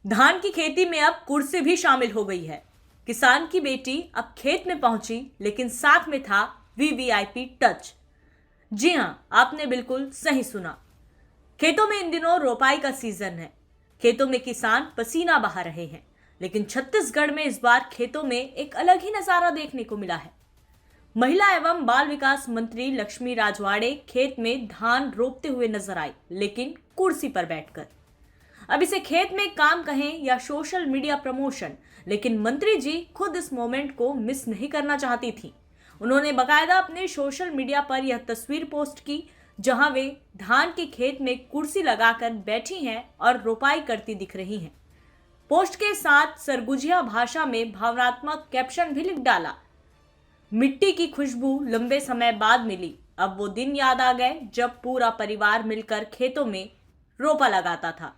धान की खेती में अब कुर्सी भी शामिल हो गई है। किसान की बेटी अब खेत में पहुंची, लेकिन साथ में था वीवीआईपी टच। जी हां, आपने बिल्कुल सही सुना। खेतों में इन दिनों रोपाई का सीजन है। खेतों में किसान पसीना बहा रहे हैं, लेकिन छत्तीसगढ़ में इस बार खेतों में एक अलग ही नजारा देखने को मिला है। महिला एवं बाल विकास मंत्री लक्ष्मी राजवाड़े खेत में धान रोपते हुए नजर आई, लेकिन कुर्सी पर बैठकर। अब इसे खेत में काम कहें या सोशल मीडिया प्रमोशन, लेकिन मंत्री जी खुद इस मोमेंट को मिस नहीं करना चाहती थी। उन्होंने बकायदा अपने सोशल मीडिया पर यह तस्वीर पोस्ट की, जहां वे धान के खेत में कुर्सी लगाकर बैठी हैं और रोपाई करती दिख रही हैं। पोस्ट के साथ सरगुजिया भाषा में भावनात्मक कैप्शन भी लिख डाला। मिट्टी की खुशबू लंबे समय बाद मिली। अब वो दिन याद आ गए जब पूरा परिवार मिलकर खेतों में रोपा लगाता था।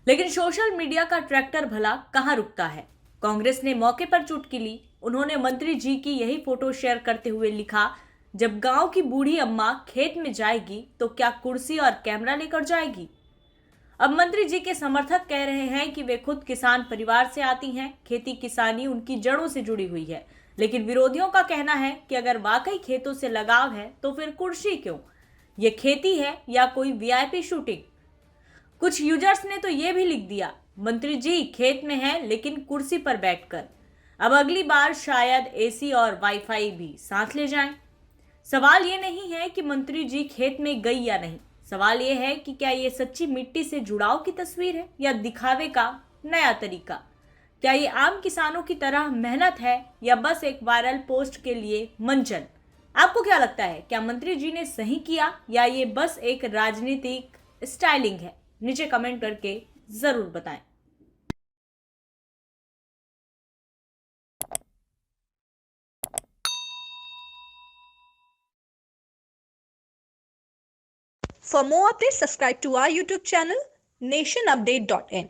लेकिन सोशल मीडिया का ट्रैक्टर भला कहां रुकता है। कांग्रेस ने मौके पर चुटकी ली। उन्होंने मंत्री जी की यही फोटो शेयर करते हुए लिखा, जब गांव की बूढ़ी अम्मा खेत में जाएगी तो क्या कुर्सी और कैमरा लेकर जाएगी। अब मंत्री जी के समर्थक कह रहे हैं कि वे खुद किसान परिवार से आती हैं, खेती किसानी उनकी जड़ों से जुड़ी हुई है। लेकिन विरोधियों का कहना है कि अगर वाकई खेतों से लगाव है तो फिर कुर्सी क्यों, ये खेती है या कोई वीआईपी शूटिंग। कुछ यूजर्स ने तो ये भी लिख दिया, मंत्री जी खेत में हैं लेकिन कुर्सी पर बैठकर। अब अगली बार शायद एसी और वाईफाई भी साथ ले जाएं। सवाल ये नहीं है कि मंत्री जी खेत में गई या नहीं, सवाल ये है कि क्या ये सच्ची मिट्टी से जुड़ाव की तस्वीर है या दिखावे का नया तरीका। क्या ये आम किसानों की तरह मेहनत है या बस एक वायरल पोस्ट के लिए मंचन। आपको क्या लगता है, क्या मंत्री जी ने सही किया या ये बस एक राजनीतिक स्टाइलिंग है। नीचे कमेंट करके जरूर बताएं। For more updates, subscribe to our YouTube channel nationupdate.in.